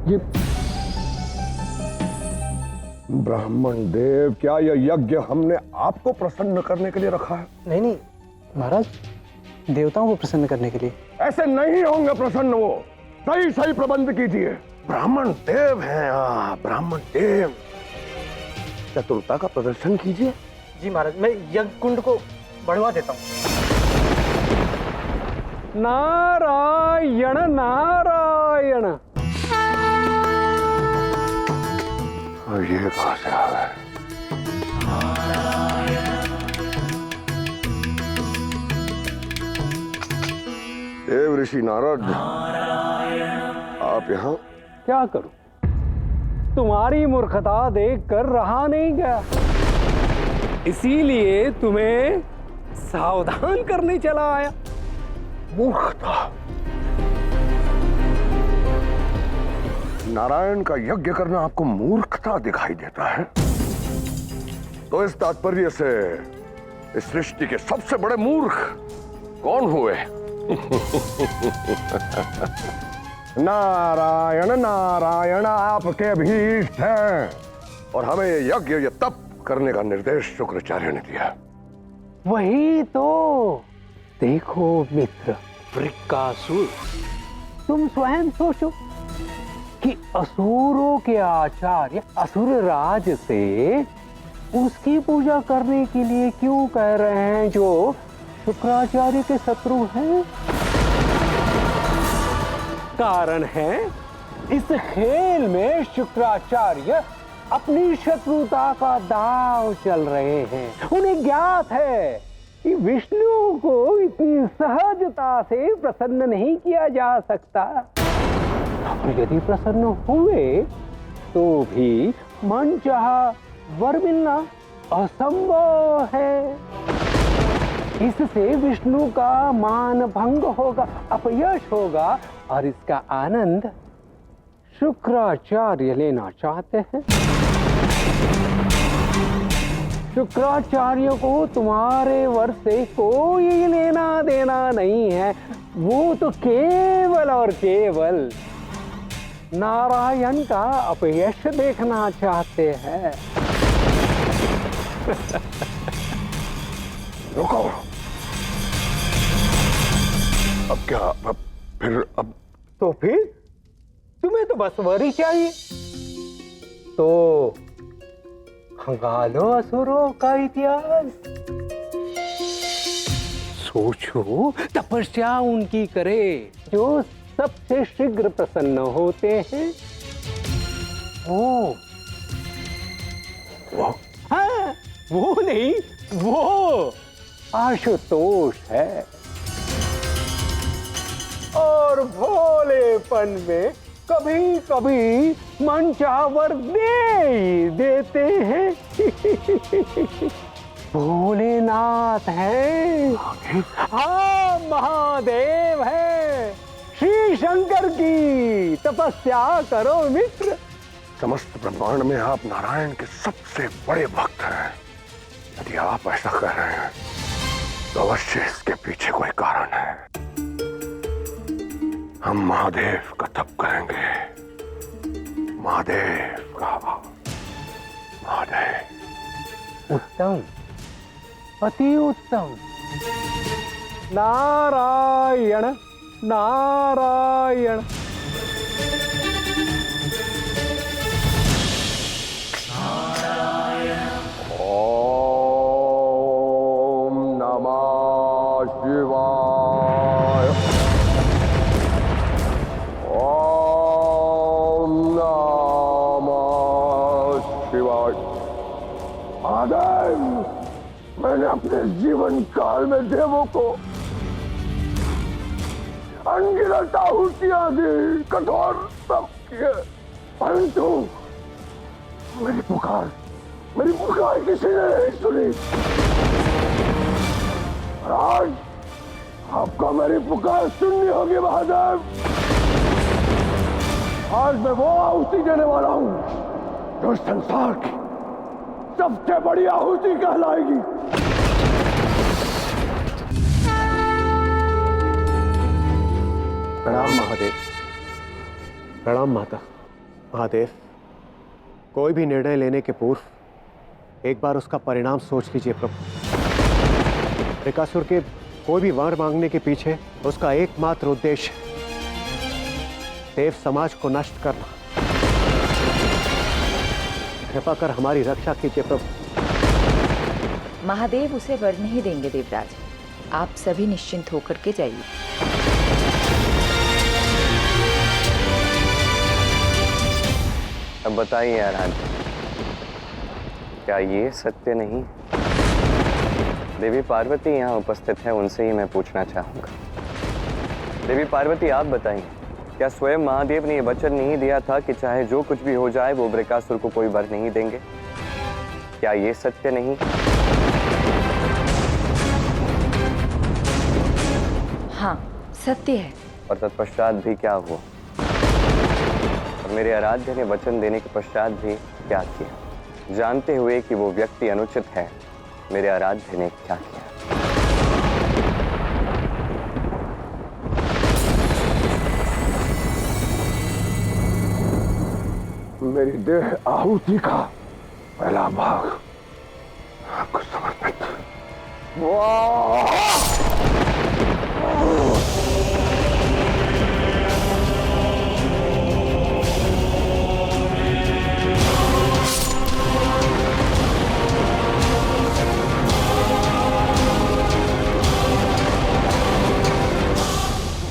ये ब्राह्मण देव, क्या यह यज्ञ हमने आपको प्रसन्न करने के लिए रखा है? नहीं नहीं महाराज, देवताओं को प्रसन्न करने के लिए। ऐसे नहीं होंगे प्रसन्न वो। सही सही प्रबंध कीजिए। ब्राह्मण देव हैं आप, ब्राह्मण देव। चतुरता का प्रदर्शन कीजिए। जी महाराज, मैं यज्ञ कुंड को बढ़वा देता हूँ। नारायण नारायण। और ये कहां से आ गए? देव ऋषि नारद, आप यहाँ? क्या करूं, तुम्हारी मूर्खता देखकर रहा नहीं गया, इसीलिए तुम्हें सावधान करने चला आया। मूर्खता? नारायण का यज्ञ करना आपको मूर्खता दिखाई देता है? तो इस तात्पर्य से इस सृष्टि के सबसे बड़े मूर्ख कौन हुए? नारायण नारायण, आपके अभीष्ट हैं और हमें ये यज्ञ, ये तप करने का निर्देश शुक्राचार्य ने दिया। वही तो देखो मित्र वृक्कासुर, तुम स्वयं सोचो कि असुरों के आचार्य असुर राज से उसकी पूजा करने के लिए क्यों कह रहे हैं जो शुक्राचार्य के शत्रु हैं? कारण है इस खेल में शुक्राचार्य अपनी शत्रुता का दांव चल रहे हैं। उन्हें ज्ञात है कि विष्णु को इतनी सहजता से प्रसन्न नहीं किया जा सकता, और यदि प्रसन्न हुए तो भी मनचाहा वर मिलना असंभव है। इससे विष्णु का मान भंग होगा, अपयश होगा, और इसका आनंद शुक्राचार्य लेना चाहते हैं। शुक्राचार्य को तुम्हारे वर से कोई लेना देना नहीं है। वो तो केवल और केवल नारायण का अपयश देखना चाहते हैं। रुको, अब क्या? अब तो फिर तुम्हें तो बस वर ही चाहिए, तो खंगालो असुरों का इतिहास। सोचो, तपस्या उनकी करे जो सबसे शीघ्र प्रसन्न होते हैं। वो हाँ, वो नहीं, वो आशुतोष है, और भोलेपन में कभी कभी मनचाहा वर दे ही देते हैं। भोलेनाथ है, हाँ महादेव है। श्री शंकर की तपस्या करो मित्र। समस्त ब्रह्मांड में आप नारायण के सबसे बड़े भक्त हैं। यदि आप ऐसा कर रहे हैं तो अवश्य इसके पीछे कोई कारण है। हम महादेव का तप करेंगे, महादेव का। महादेव। उत्तम, अति उत्तम। नारायण नारायण। ओम नमः शिवाय। ओम नमः शिवाय। महादेव, मैंने अपने जीवन काल में देवों को अनगिनत आहुतियां दी, कठोर तप किए, परंतु मेरी पुकार किसी ने नहीं सुनी। और आज आपको मेरी पुकार सुननी होगी महादेव। आज मैं वो आहुति देने वाला हूं जो संसार की सबसे बड़ी आहुति कहलाएगी। प्रणाम महादेव। प्रणाम माता। महादेव, कोई भी निर्णय लेने के पूर्व एक बार उसका परिणाम सोच लीजिए प्रभु। बृकासुर के कोई भी वर मांगने के पीछे उसका एकमात्र उद्देश्य देव समाज को नष्ट करना। कृपा कर हमारी रक्षा कीजिए प्रभु। महादेव उसे वर नहीं देंगे देवराज, आप सभी निश्चिंत होकर के जाइए। अब बताइए आराध्य, क्या ये सत्य नहीं? देवी पार्वती यहाँ उपस्थित है, उनसे ही मैं पूछना चाहूंगा। देवी पार्वती, आप बताइए, क्या स्वयं महादेव ने ये वचन नहीं दिया था कि चाहे जो कुछ भी हो जाए वो बृकासुर को कोई वर नहीं देंगे? क्या ये सत्य नहीं? हाँ, सत्य है। और तत्पश्चात भी क्या हुआ? और मेरे आराध्य ने वचन देने के पश्चात भी क्या किया? जानते हुए कि वो व्यक्ति अनुचित है, मेरे आराध्य ने क्या किया? मेरी देह आहुति का पहला भाग आपको समर्पित।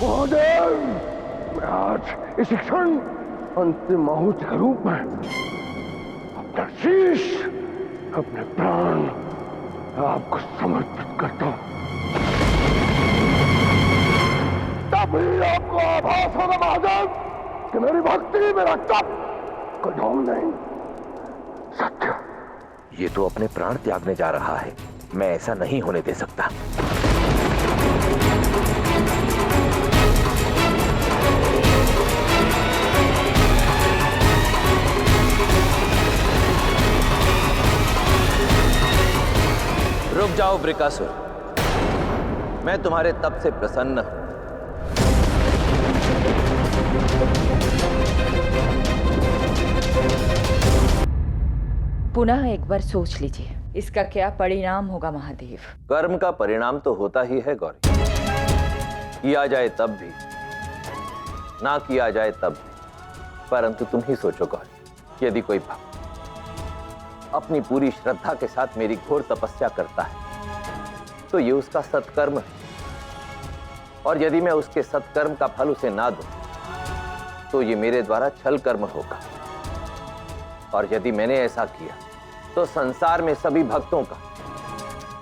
महादेव, मैं आज इस क्षण अंतिम आहुति के रूप में अपना शीश, अपने प्राण आपको समर्पित करता हूं। तभी आपको आभास होगा महादेव कि मेरी भक्ति, मेरा तप कोई ढोंग नहीं, सत्य। ये तो अपने प्राण त्यागने जा रहा है, मैं ऐसा नहीं होने दे सकता। रुक जाओ बृकासुर, मैं तुम्हारे तप से प्रसन्न हूं। पुनः एक बार सोच लीजिए, इसका क्या परिणाम होगा महादेव? कर्म का परिणाम तो होता ही है गौरी, किया जाए तब भी, ना किया जाए तब भी। परंतु तुम ही सोचो गौरी, यदि कोई भक्त अपनी पूरी श्रद्धा के साथ मेरी घोर तपस्या करता है तो ये उसका सत्कर्म है, और यदि मैं उसके सत्कर्म का फल उसे ना दूं तो ये मेरे द्वारा छल कर्म होगा। और यदि मैंने ऐसा किया तो संसार में सभी भक्तों का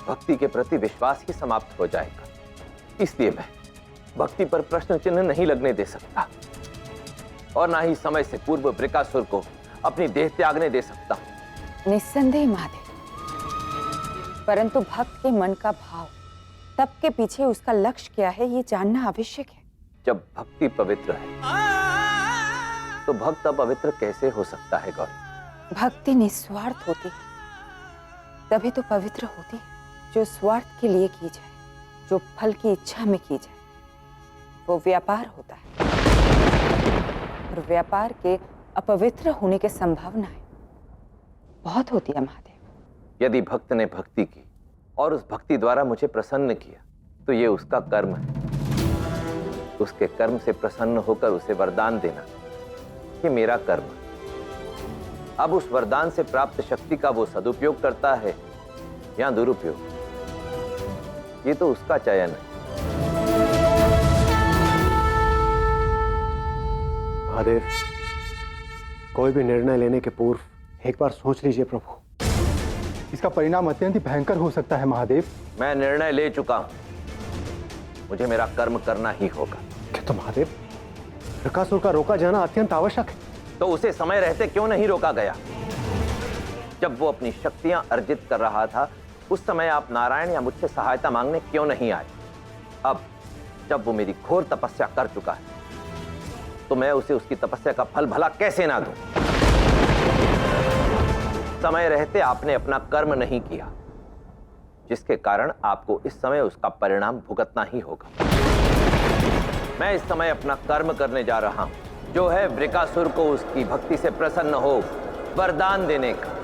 भक्ति के प्रति विश्वास ही समाप्त हो जाएगा। इसलिए मैं भक्ति पर प्रश्न चिन्ह नहीं लगने दे सकता, और ना ही समय से पूर्व बृकासुर को अपनी देह त्यागने दे सकता हूं। निस्संदेह महादेव, परंतु भक्त के मन का भाव, तप के पीछे उसका लक्ष्य क्या है, ये जानना आवश्यक है। जब भक्ति पवित्र है तो भक्त अपवित्र कैसे हो सकता है गौरी? भक्ति निस्वार्थ होती है, तभी तो पवित्र होती है। जो स्वार्थ के लिए की जाए, जो फल की इच्छा में की जाए, वो व्यापार होता है, और व्यापार के अपवित्र होने की संभावनाएं बहुत होती है महादेव। यदि भक्त ने भक्ति की और उस भक्ति द्वारा मुझे प्रसन्न किया तो ये उसका कर्म है। उसके कर्म से प्रसन्न होकर उसे वरदान देना, ये मेरा कर्म है। अब उस वरदान से प्राप्त शक्ति का वो सदुपयोग करता है या दुरुपयोग, ये तो उसका चयन है। महादेव, कोई भी निर्णय लेने के पूर्व एक बार सोच लीजिए प्रभु। इसका परिणाम अत्यंत ही भयंकर हो सकता है महादेव। मैं निर्णय ले चुका हूं, मुझे मेरा कर्म करना ही होगा। तो महादेव, बृकासुर का रोका जाना अत्यंत आवश्यक है। तो उसे समय रहते क्यों नहीं रोका गया? जब वो अपनी शक्तियां अर्जित कर रहा था उस समय आप नारायण या मुझसे सहायता मांगने क्यों नहीं आए? अब जब वो मेरी घोर तपस्या कर चुका है तो मैं उसे उसकी तपस्या का फल भला कैसे ना दूं? समय रहते आपने अपना कर्म नहीं किया, जिसके कारण आपको इस समय उसका परिणाम भुगतना ही होगा। मैं इस समय अपना कर्म करने जा रहा हूं, जो है वृकासुर को उसकी भक्ति से प्रसन्न हो वरदान देने का।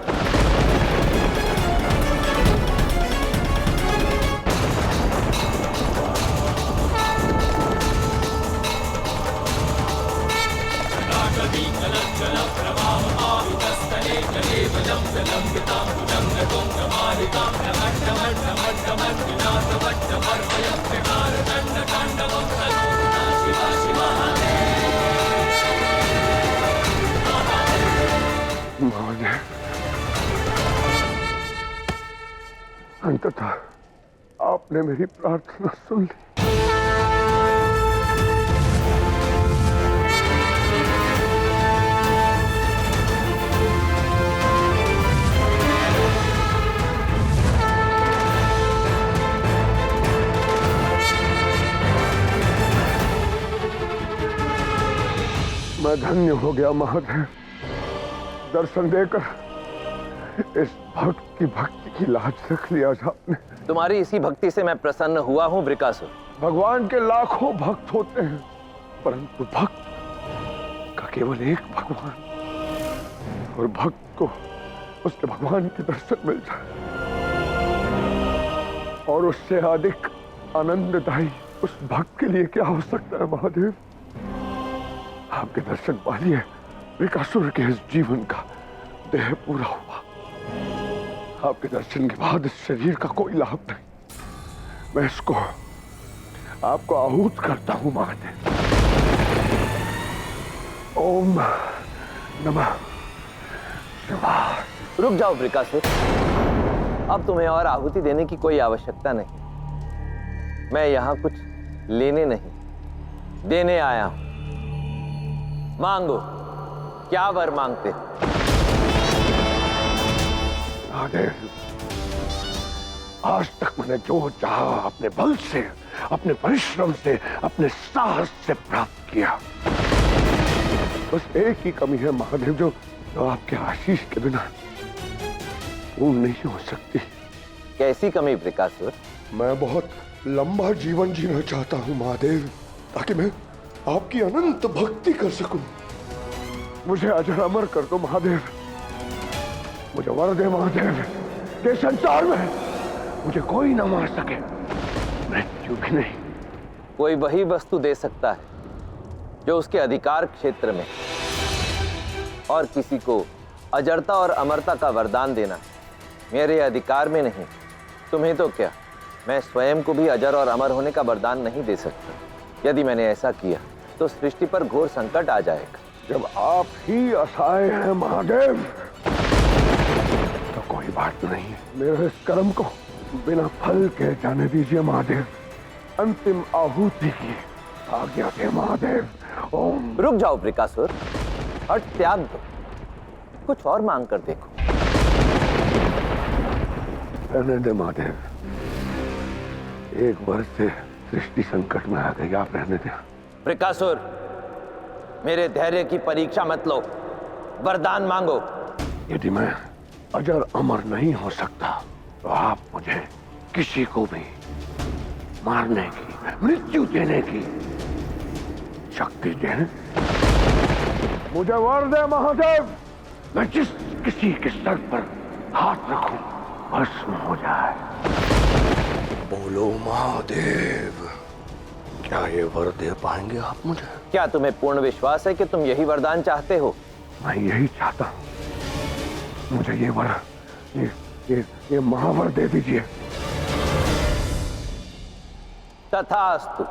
महादेव, अंततः आपने मेरी प्रार्थना सुन ली। मैं धन्य हो गया महादेव, दर्शन देकर इस भक्त की भक्ति की लाज रख लिया आपने। तुम्हारी इसी भक्ति से मैं प्रसन्न हुआ हूं वृकासुर। भगवान के लाखों भक्त होते हैं, परंतु भक्त का केवल एक भगवान, और भक्त को उसके भगवान के दर्शन मिल जाए और उससे अधिक आनंददायी उस भक्त के लिए क्या हो सकता है महादेव। आपके दर्शन पालिए वृकासुर के इस जीवन का देह पूरा हुआ। आपके दर्शन के बाद इस शरीर का कोई लाभ नहीं। मैं इसको आपको आहूत करता हूं महादेव। ओम नमः शिवाय। रुक जाओ वृकासुर, अब तुम्हें और आहुति देने की कोई आवश्यकता नहीं। मैं यहां कुछ लेने नहीं, देने आया हूं। मांगो, क्या वर मांगते हो? महादेव, आज तक मैंने जो चाहा अपने बल से, अपने परिश्रम से, अपने साहस से प्राप्त किया। बस एक ही कमी है महादेव, जो आपके आशीष के बिना पूर्ण नहीं हो सकती। कैसी कमी वृकासुर? मैं बहुत लंबा जीवन जीना चाहता हूं महादेव, ताकि मैं आपकी अनंत भक्ति कर सकूं। मुझे अजर अमर कर दो महादेव, मुझे वर दे महादेव कि संसार में मुझे कोई ना मार सके, मृत्यु भी नहीं। कोई वही वस्तु दे सकता है जो उसके अधिकार क्षेत्र में, और किसी को अजरता और अमरता का वरदान देना मेरे अधिकार में नहीं। तुम्हें तो क्या, मैं स्वयं को भी अजर और अमर होने का वरदान नहीं दे सकता। यदि मैंने ऐसा किया तो सृष्टि पर घोर संकट आ जाएगा। जब आप ही असहाय हैं महादेव, तो कोई बात नहीं। मेरे इस कर्म को बिना फल के जाने दीजिए महादेव। अंतिम आहुति की आज्ञा दे महादेव। ओम। रुक जाओ वृकासुर, हट त्याग दो, कुछ और मांग कर देखो। रहने दे महादेव, एक वर्ष से सृष्टि संकट में आ गई, आप रहने दे। वृकासुर, मेरे धैर्य की परीक्षा मत लो, वरदान मांगो। यदि मैं अजर अमर नहीं हो सकता तो आप मुझे किसी को भी मारने की, मृत्यु देने की शक्ति दें। मुझे वर दे महादेव, मैं जिस किसी के सर पर हाथ रखूं भस्म हो जाए। बोलो महादेव, क्या ये वर दे पाएंगे आप मुझे? क्या तुम्हें पूर्ण विश्वास है कि तुम यही वरदान चाहते हो? मैं यही चाहता हूं। मुझे ये वर, ये महावर दे दीजिए। तथास्तु।